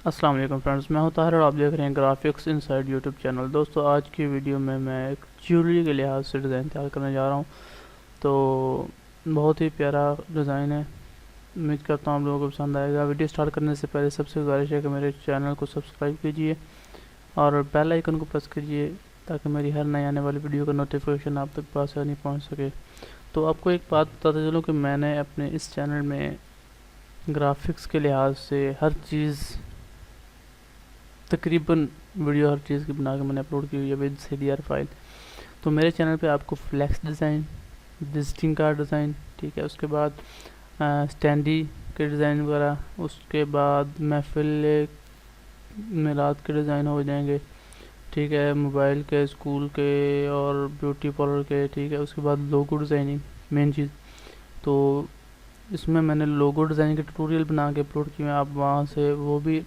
अस्सलाम वालेकुम फ्रेंड्स, मैं हूं ताहिर और आप देख रहे हैं ग्राफिक्स इनसाइड यूट्यूब चैनल। दोस्तों, आज की वीडियो में मैं एक ज्वेलरी के लिहाज से डिज़ाइन तैयार करने जा रहा हूं। तो बहुत ही प्यारा डिज़ाइन है। उम्मीद करता हूं आप लोगों को पसंद आएगा। वीडियो स्टार्ट करने से पहले सबसे गुजारिश है कि मेरे चैनल को सब्सक्राइब कीजिए और बेल आइकन को प्रेस कीजिए ताकि मेरी हर नई आने वाली वीडियो का नोटिफिकेशन आप तक आसानी पहुँच सके। तो आपको एक बात बताते चलूँ कि मैंने अपने इस चैनल में ग्राफिक्स के लिहाज से हर चीज़ तकरीबन वीडियो हर चीज़ की बना के मैंने अपलोड की हुई है विद CDR फाइल। तो मेरे चैनल पे आपको flex design, visiting card design, ठीक है, उसके बाद स्टैंडी के डिज़ाइन वगैरह, उसके बाद महफिल में रात के डिज़ाइन हो जाएंगे, ठीक है, मोबाइल के, स्कूल के और ब्यूटी पार्लर के, ठीक है। उसके बाद लोगो डिज़ाइनिंग मेन चीज़। तो इसमें मैंने लोगो डिज़ाइनिंग के ट्यूटोरियल बना के अपलोड किए हैं, आप वहाँ से वो भी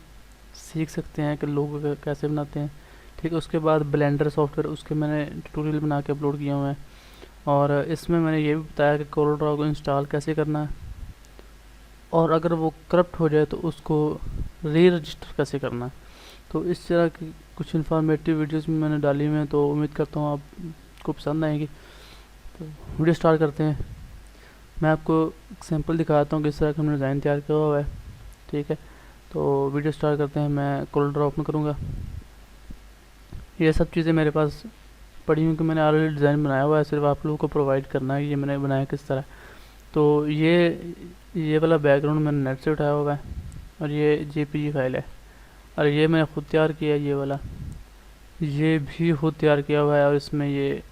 सीख सकते हैं कि लोगो कैसे बनाते हैं, ठीक है। उसके बाद ब्लेंडर सॉफ्टवेयर, उसके मैंने ट्यूटोरियल बना के अपलोड किए हुए हैं। और इसमें मैंने ये भी बताया कि कोरल ड्रॉ को इंस्टॉल कैसे करना है और अगर वो करप्ट हो जाए तो उसको री रजिस्टर कैसे करना है। तो इस तरह की कुछ इन्फॉर्मेटिव वीडियोस भी मैंने डाली हुई हैं, तो उम्मीद करता हूँ आपको पसंद आएंगी। तो वीडियो स्टार्ट करते हैं। मैं आपको एक सैम्पल दिखाता हूँ किस तरह का हमने डिज़ाइन तैयार किया हुआ है, ठीक है। तो वीडियो स्टार्ट करते हैं। मैं कोरल ड्रॉ ओपन करूँगा। ये सब चीज़ें मेरे पास पड़ी हुई कि मैंने ऑलरेडी डिज़ाइन बनाया हुआ है, सिर्फ आप लोगों को प्रोवाइड करना है ये मैंने बनाया किस तरह। तो ये वाला बैकग्राउंड मैंने नेट से उठाया हुआ है और ये JPG फाइल है और ये मैंने खुद तैयार किया है। ये वाला ये भी खुद तैयार किया हुआ है और इसमें ये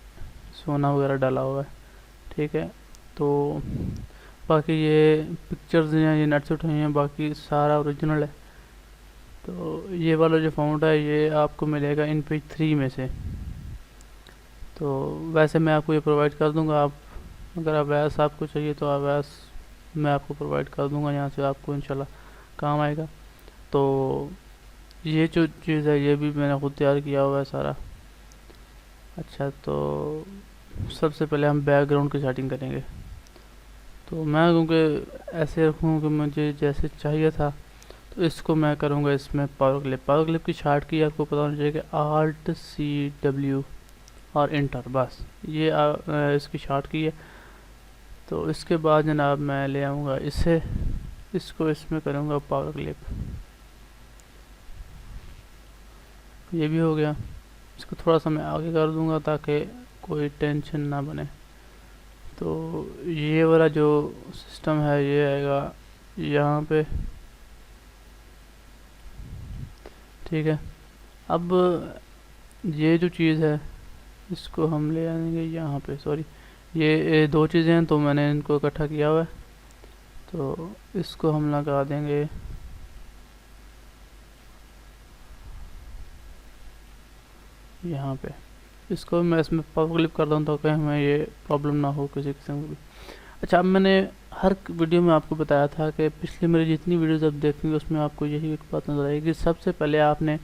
सोना वगैरह डाला हुआ है, ठीक है। तो बाकी ये पिक्चर्स हैं ये नेट से उठाई हैं, बाकी सारा ओरिजिनल है। तो ये वाला जो फाउंड है ये आपको मिलेगा इन पेज 3 में से। तो वैसे मैं आपको ये प्रोवाइड कर दूंगा। आप अगर अवैस आपको चाहिए तो अवैस मैं आपको प्रोवाइड कर दूंगा, यहाँ से आपको इंशाल्लाह काम आएगा। तो ये जो चीज़ है ये भी मैंने खुद तैयार किया हुआ है सारा। अच्छा, तो सबसे पहले हम बैकग्राउंड की सेटिंग करेंगे। तो मैं क्योंकि ऐसे रखूँ कि मुझे जैसे चाहिए था, तो इसको मैं करूँगा इसमें पावर क्लिप की शार्ट की आपको पता होना चाहिए कि ALT+C+W और इंटर, बस ये इसकी शार्ट की है। तो इसके बाद जनाब मैं ले आऊँगा इसको इसमें करूँगा पावर क्लिप। ये भी हो गया। इसको थोड़ा सा मैं आगे कर दूँगा ताकि कोई टेंशन ना बने। तो ये वाला जो सिस्टम है ये आएगा यहाँ पे, ठीक है। अब ये जो चीज़ है इसको हम ले आएंगे यहाँ पे। सॉरी, ये दो चीज़ें हैं तो मैंने इनको इकट्ठा किया हुआ है। तो इसको हम लगा देंगे यहाँ पे। इसको मैं इसमें पावर क्लिप कर दूँ ताकि हमें ये प्रॉब्लम ना हो किसी किस्म की। अच्छा, अब मैंने हर वीडियो में आपको बताया था कि पिछली मेरी जितनी वीडियोस आप देखेंगे उसमें आपको यही एक बात नजर आएगी कि सबसे पहले आपने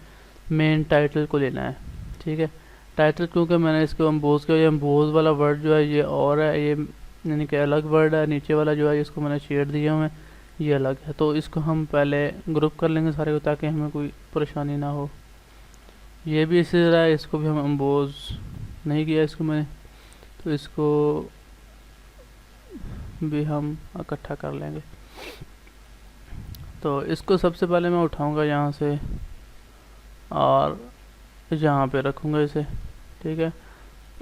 मेन टाइटल को लेना है, ठीक है। टाइटल क्योंकि मैंने इसको अम्बोज किया, ये अम्बोज वाला वर्ड जो है ये और है, ये यानी कि अलग वर्ड है। नीचे वाला जो है इसको मैंने शेड दिया हुआ है, ये अलग है। तो इसको हम पहले ग्रुप कर लेंगे सारे को ताकि हमें कोई परेशानी ना हो। ये भी इसी तरह है, इसको भी हम अम्बोज नहीं किया इसको मैंने, तो इसको भी हम इकट्ठा कर लेंगे। तो इसको सबसे पहले मैं उठाऊंगा यहाँ से और यहाँ पे रखूँगा इसे, ठीक है।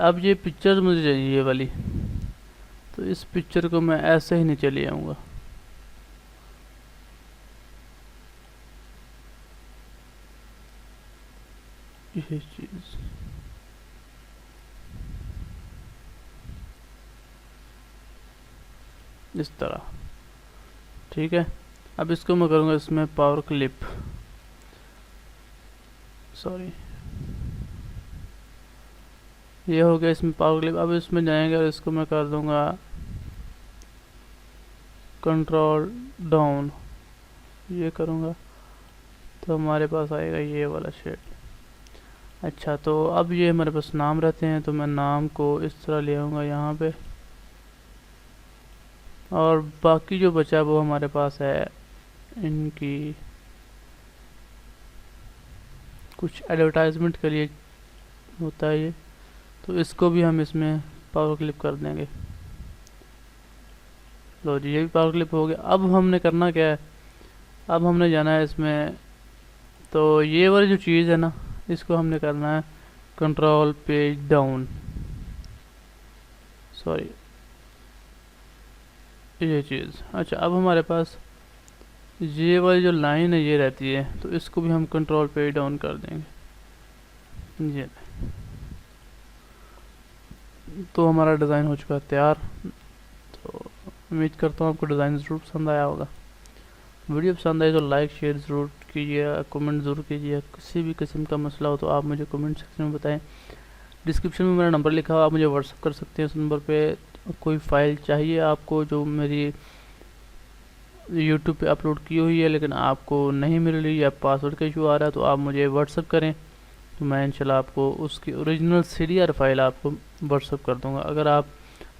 अब ये पिक्चर मुझे चाहिए ये वाली, तो इस पिक्चर को मैं ऐसे ही नीचे ले आऊँगा। ये चीज़ इस तरह, ठीक है। अब इसको मैं करूँगा इसमें पावर क्लिप, सॉरी, ये हो गया इसमें पावर क्लिप। अब इसमें जाएंगे और इसको मैं कर दूँगा कंट्रोल डाउन, ये करूँगा तो हमारे पास आएगा ये वाला शेड। अच्छा, तो अब ये हमारे पास नाम रहते हैं तो मैं नाम को इस तरह ले आऊँगा यहाँ पे और बाकी जो बचा वो हमारे पास है इनकी कुछ एडवर्टाइजमेंट के लिए होता है ये, तो इसको भी हम इसमें पावर क्लिप कर देंगे। लो जी, ये भी पावर क्लिप हो गया। अब हमने करना क्या है, अब हमने जाना है इसमें, तो ये वाली जो चीज़ है ना, इसको हमने करना है कंट्रोल पेज डाउन, सॉरी ये चीज़। अच्छा, अब हमारे पास ये वाली जो लाइन है ये रहती है, तो इसको भी हम कंट्रोल पेज डाउन कर देंगे। ये तो हमारा डिज़ाइन हो चुका है तैयार। तो उम्मीद करता हूँ आपको डिज़ाइन ज़रूर पसंद आया होगा। वीडियो पसंद आए तो लाइक शेयर ज़रूर कीजिए, कमेंट ज़रूर कीजिए। किसी भी किस्म का मसला हो तो आप मुझे कमेंट सेक्शन में बताएं। डिस्क्रिप्शन में मेरा नंबर लिखा हुआ, आप मुझे व्हाट्सअप कर सकते हैं उस नंबर पे। कोई फ़ाइल चाहिए आपको जो मेरी यूट्यूब पे अपलोड की हुई है लेकिन आपको नहीं मिल रही या पासवर्ड का इशू आ रहा है, तो आप मुझे व्हाट्सअप करें, तो मैं इंशाल्लाह आपको उसकी ओरिजिनल CDR फाइल आपको व्हाट्सअप कर दूंगा। अगर आप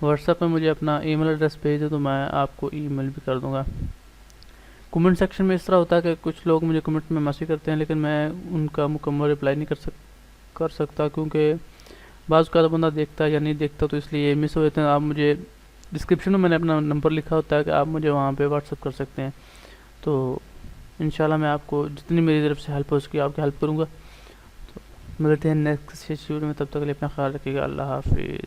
व्हाट्सएप में मुझे अपना ईमेल एड्रेस भेज दें तो मैं आपको ईमेल भी कर दूंगा। कमेंट सेक्शन में इस तरह होता है कि कुछ लोग मुझे कमेंट में मैसेज करते हैं लेकिन मैं उनका मुकम्मल रिप्लाई नहीं कर सकता, क्योंकि बाज़ का बंदा देखता है या नहीं देखता, तो इसलिए मिस हो जाते हैं। आप मुझे डिस्क्रिप्शन में मैंने अपना नंबर लिखा होता है कि आप मुझे वहाँ पे व्हाट्सअप कर सकते हैं। तो इंशाल्लाह मैं आपको जितनी मेरी तरफ से हेल्प हो सके आपकी हेल्प करूँगा। तो मिलते हैं नेक्स्ट वीडियो में, तब तक के लिए अपना ख्याल रखिएगा। अल्लाह हाफिज़।